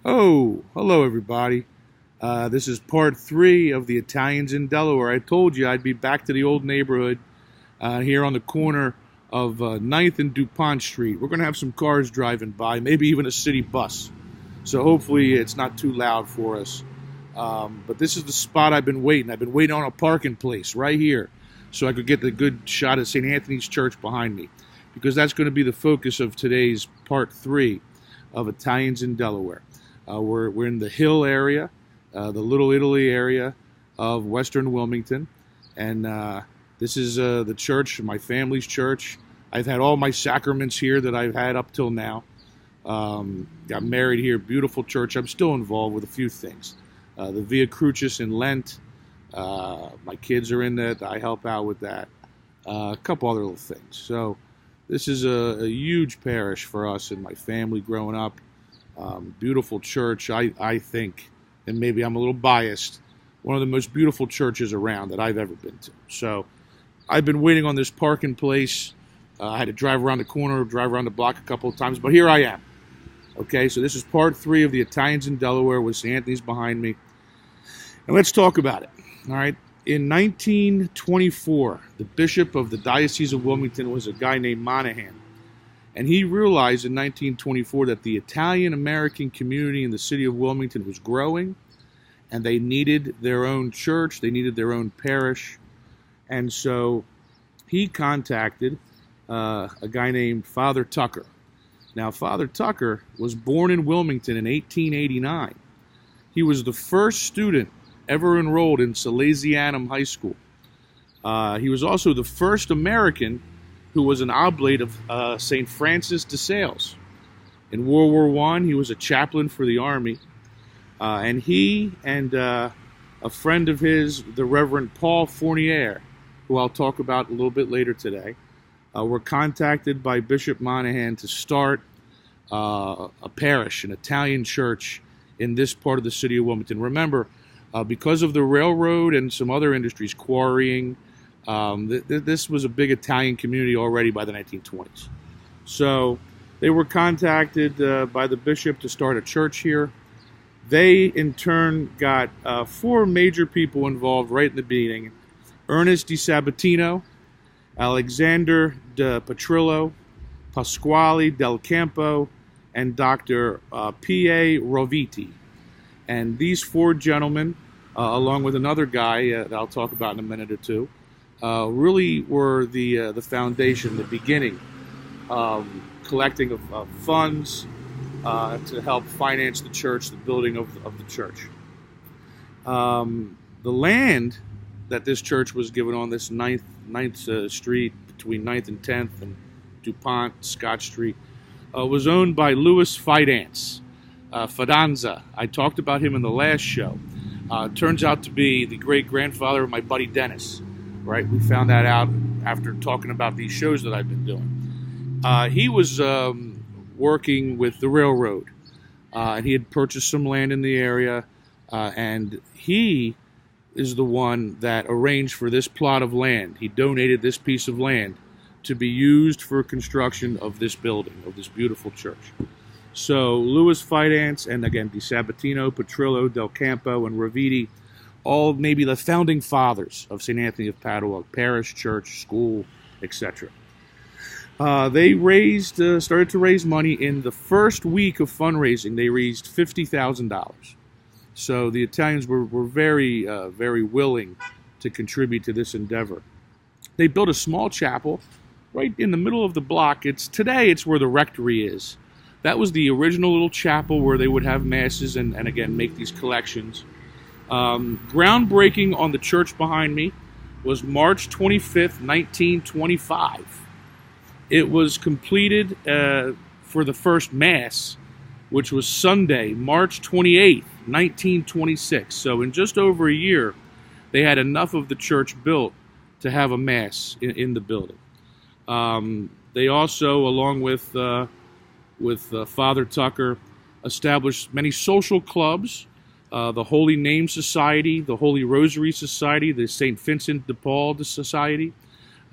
Oh, hello everybody. This is part three of the Italians in Delaware. I told you I'd be back to the old neighborhood here on the corner of 9th and DuPont Street. We're going to have some cars driving by, maybe even a city bus. So hopefully it's not too loud for us. But this is the spot I've been waiting. I've been waiting on a parking place right here so I could get the good shot of St. Anthony's Church behind me, because that's going to be the focus of today's part three of Italians in Delaware. We're in the Hill area, the Little Italy area of Western Wilmington, and this is the church, my family's church. I've had all my sacraments here that I've had up till now. Got married here, beautiful church. I'm still involved with a few things. The Via Crucis in Lent, my kids are in that. I help out with that. A couple other little things. So this is a huge parish for us and my family growing up. Beautiful church, I think, and maybe I'm a little biased, one of the most beautiful churches around that I've ever been to. So I've been waiting on this parking place. I had to drive around the corner, drive around the block a couple of times, but here I am. Okay, so this is part three of the Italians in Delaware with St. Anthony's behind me. And let's talk about it. All right. In 1924, the bishop of the Diocese of Wilmington was a guy named Monahan. And he realized in 1924 that the Italian-American community in the city of Wilmington was growing, and they needed their own church, they needed their own parish. And so he contacted a guy named Father Tucker. Now, Father Tucker was born in Wilmington in 1889. He was the first student ever enrolled in Salesianum High School. He was also the first American who was an oblate of St. Francis de Sales. In World War I, he was a chaplain for the Army. And he and a friend of his, the Reverend Paul Fournier, who I'll talk about a little bit later today, were contacted by Bishop Monahan to start a parish, an Italian church in this part of the city of Wilmington. Remember, because of the railroad and some other industries, quarrying, this was a big Italian community already by the 1920s. So they were contacted by the bishop to start a church here. They, in turn, got four major people involved right in the beginning. Ernest Di Sabatino, Alexander de Petrillo, Pasquale del Campo, and Dr. P.A. Roviti. And these four gentlemen, along with another guy that I'll talk about in a minute or two, really were the foundation, the beginning, collecting of funds to help finance the church, the building of the church. The land that this church was given on this 9th Street, between 9th and 10th, and DuPont, Scott Street, was owned by Louis Finanza. I talked about him in the last show. Turns out to be the great-grandfather of my buddy Dennis. Right, we found that out after talking about these shows that I've been doing. He was working with the railroad, and he had purchased some land in the area, and he is the one that arranged for this plot of land. He donated this piece of land to be used for construction of this building, of this beautiful church. So Louis Finanza, and again, Di Sabatino, Petrillo, Del Campo, and Roviti, all maybe the founding fathers of St. Anthony of Padua, parish, church, school, etc. They started to raise money. In the first week of fundraising, they raised $50,000. So the Italians were very, very willing to contribute to this endeavor. They built a small chapel right in the middle of the block. Today it's where the rectory is. That was the original little chapel where they would have masses and again, make these collections. Groundbreaking on the church behind me was March 25th, 1925. It was completed for the first Mass, which was Sunday, March 28th, 1926. So in just over a year, they had enough of the church built to have a Mass in the building. They also, along with Father Tucker, established many social clubs. The Holy Name Society, the Holy Rosary Society, the St. Vincent de Paul Society.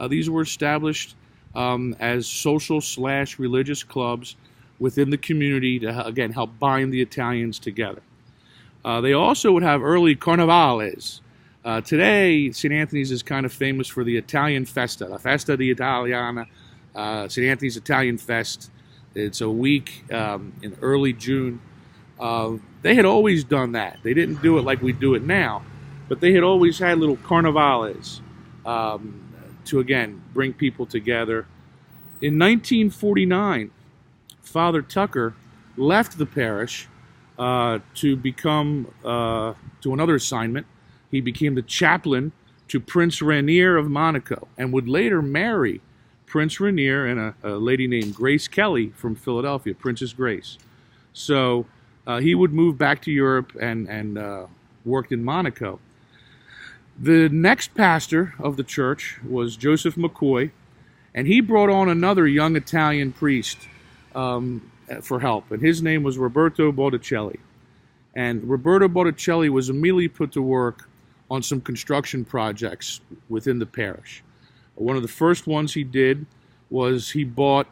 These were established as social/religious clubs within the community to, again, help bind the Italians together. They also would have early carnavales. Today, St. Anthony's is kind of famous for the Italian Festa, la Festa di Italiana, St. Anthony's Italian Fest. It's a week in early June. They had always done that. They didn't do it like we do it now, but they had always had little carnavales to, again, bring people together. In 1949, Father Tucker left the parish to become to another assignment. He became the chaplain to Prince Rainier of Monaco and would later marry Prince Rainier and a lady named Grace Kelly from Philadelphia, Princess Grace. So he would move back to Europe and worked in Monaco. The next pastor of the church was Joseph McCoy, and he brought on another young Italian priest for help, and his name was Roberto Botticelli. And Roberto Botticelli was immediately put to work on some construction projects within the parish. One of the first ones he did was he bought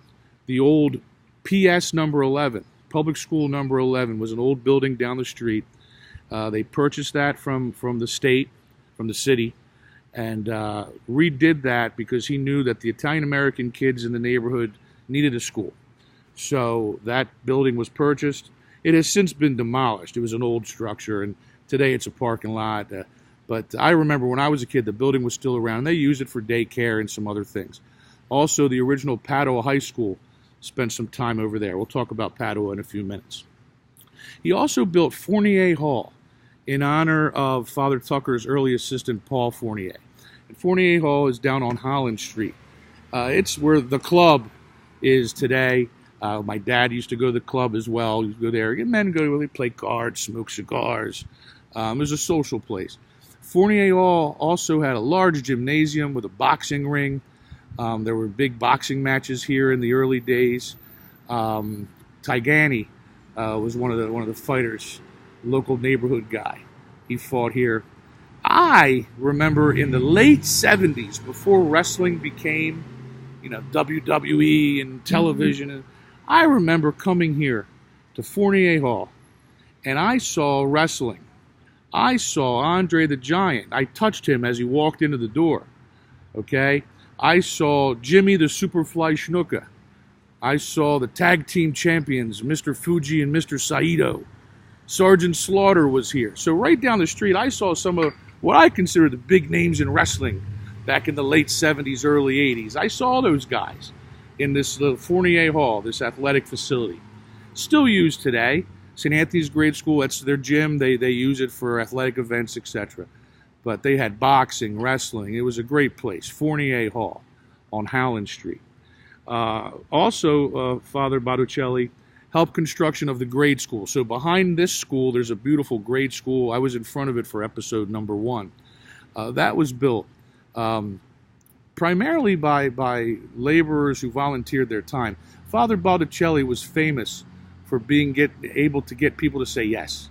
the old PS number 11. Public School number 11 was an old building down the street. They purchased that from the state, from the city, and redid that because he knew that the Italian-American kids in the neighborhood needed a school. So that building was purchased. It has since been demolished. It was an old structure, and today it's a parking lot. But I remember when I was a kid, the building was still around. They used it for daycare and some other things. Also, the original Padua High School spent some time over there. We'll talk about Padua in a few minutes. He also built Fournier Hall in honor of Father Tucker's early assistant, Paul Fournier. And Fournier Hall is down on Holland Street. It's where the club is today. My dad used to go to the club as well. He used to go there. Men go there, play cards, smoke cigars. It was a social place. Fournier Hall also had a large gymnasium with a boxing ring. There were big boxing matches here in the early days. Tigani was one of the fighters, local neighborhood guy. He fought here. I remember in the late 70s, before wrestling became, WWE and television, I remember coming here to Fournier Hall, and I saw wrestling. I saw Andre the Giant. I touched him as he walked into the door. Okay? I saw Jimmy the Superfly Snuka. I saw the tag team champions, Mr. Fuji and Mr. Saito. Sergeant Slaughter was here. So right down the street, I saw some of what I consider the big names in wrestling back in the late 70s, early 80s. I saw those guys in this Fournier Hall, this athletic facility. Still used today. St. Anthony's Grade School, that's their gym. They use it for athletic events, etc. But they had boxing, wrestling. It was a great place. Fournier Hall on Howland Street. Also, Father Botticelli helped construction of the grade school. So behind this school, there's a beautiful grade school. I was in front of it for episode number 1. That was built primarily by laborers who volunteered their time. Father Botticelli was famous for being able to get people to say yes.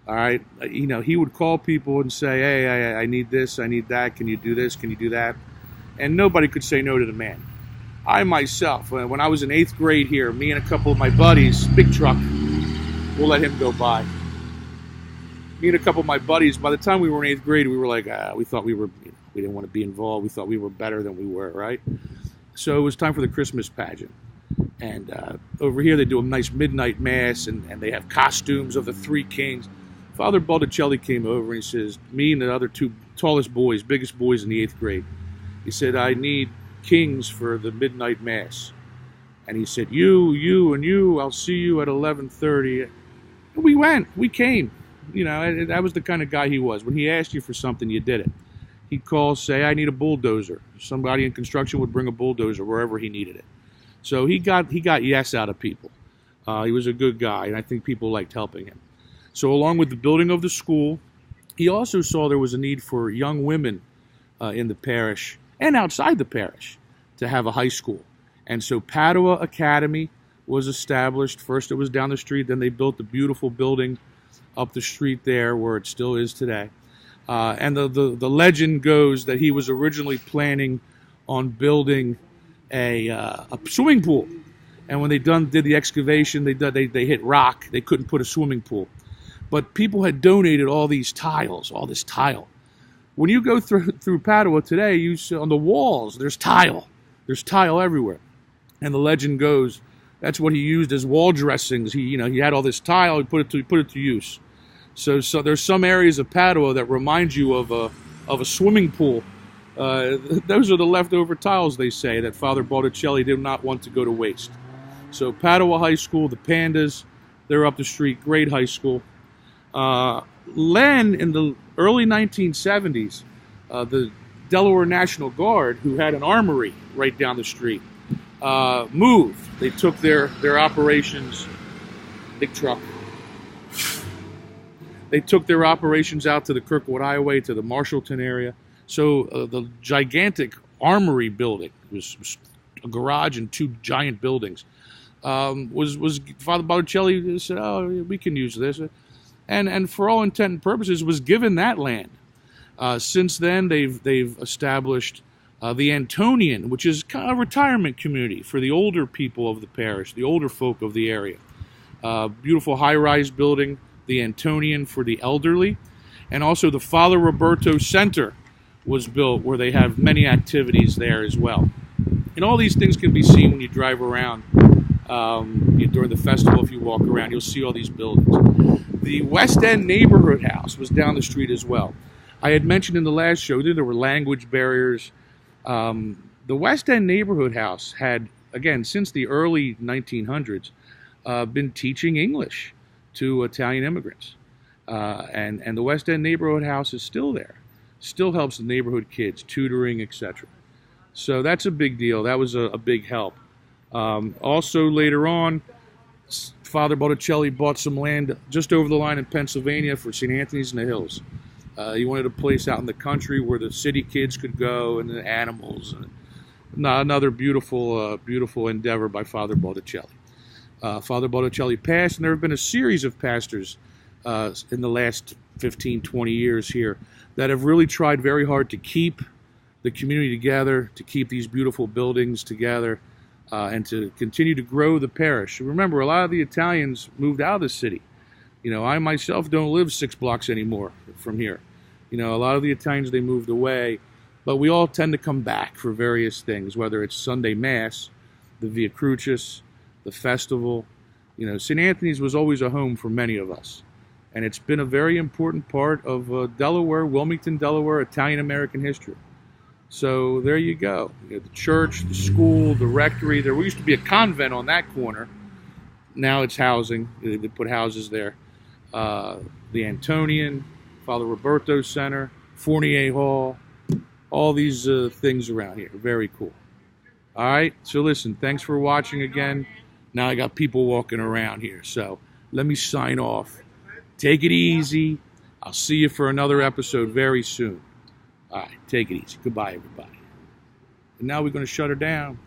All right, he would call people and say, "Hey, I need this, I need that. Can you do this? Can you do that?" And nobody could say no to the man. I myself, when I was in 8th grade here, me and a couple of my buddies, big truck, we'll let him go by. Me and a couple of my buddies, by the time we were in 8th grade, we were like, we thought we didn't want to be involved. We thought we were better than we were, right? So it was time for the Christmas pageant. And over here they do a nice midnight mass, and they have costumes of the 3 kings. Father Botticelli came over and he says, me and the other 2 tallest boys, biggest boys in the 8th grade, he said, I need kings for the midnight mass. And he said, you, and you, I'll see you at 11:30. And we came. That was the kind of guy he was. When he asked you for something, you did it. He'd call, say, I need a bulldozer. Somebody in construction would bring a bulldozer wherever he needed it. So he got yes out of people. He was a good guy, and I think people liked helping him. So along with the building of the school, he also saw there was a need for young women in the parish and outside the parish to have a high school. And so Padua Academy was established. First it was down the street, then they built the beautiful building up the street there where it still is today. And the legend goes that he was originally planning on building a swimming pool And when they did the excavation, they hit rock. They couldn't put a swimming pool. But people had donated all these tiles, all this tile. When you go through Padua today, you see on the walls, there's tile. There's tile everywhere. And the legend goes, that's what he used as wall dressings. He had all this tile, he put it to use. So there's some areas of Padua that remind you of a swimming pool. Those are the leftover tiles, they say, that Father Botticelli did not want to go to waste. So Padua High School, the Pandas, they're up the street, great high school. Then in the early 1970s, the Delaware National Guard, who had an armory right down the street, moved. They took their operations, big truck. They took their operations out to the Kirkwood Highway, to the Marshallton area. So the gigantic armory building, was a garage and two giant buildings, was Father Botticelli said, oh, we can use this. And for all intent and purposes, was given that land. Since then, they've established the Antonian, which is kind of a retirement community for the older people of the parish, the older folk of the area. Beautiful high-rise building, the Antonian for the elderly, and also the Father Roberto Center was built, where they have many activities there as well. And all these things can be seen when you drive around during the festival. If you walk around, you'll see all these buildings. The West End Neighborhood House was down the street as well. I had mentioned in the last show that there were language barriers. The West End Neighborhood House had, again, since the early 1900s, been teaching English to Italian immigrants. And the West End Neighborhood House is still there. Still helps the neighborhood kids, tutoring, etc. So that's a big deal. That was a big help. Also later on, Father Botticelli bought some land just over the line in Pennsylvania for St. Anthony's in the Hills. He wanted a place out in the country where the city kids could go and the animals. Another beautiful endeavor by Father Botticelli. Father Botticelli passed, and there have been a series of pastors in the last 15, 20 years here that have really tried very hard to keep the community together, to keep these beautiful buildings together, and to continue to grow the parish. Remember, a lot of the Italians moved out of the city. I myself don't live 6 blocks anymore from here. A lot of the Italians, they moved away, but we all tend to come back for various things, whether it's Sunday Mass, the Via Crucis, the festival. St. Anthony's was always a home for many of us. And it's been a very important part of Delaware, Wilmington, Delaware, Italian-American history. So there you go. The church, the school, the rectory. There used to be a convent on that corner. Now it's housing. They put houses there. The Antonian, Father Roberto Center, Fournier Hall, all these things around here. Very cool. All right, so listen, thanks for watching again. Now I got people walking around here, so let me sign off. Take it easy. I'll see you for another episode very soon. All right, take it easy. Goodbye, everybody. And now we're going to shut her down.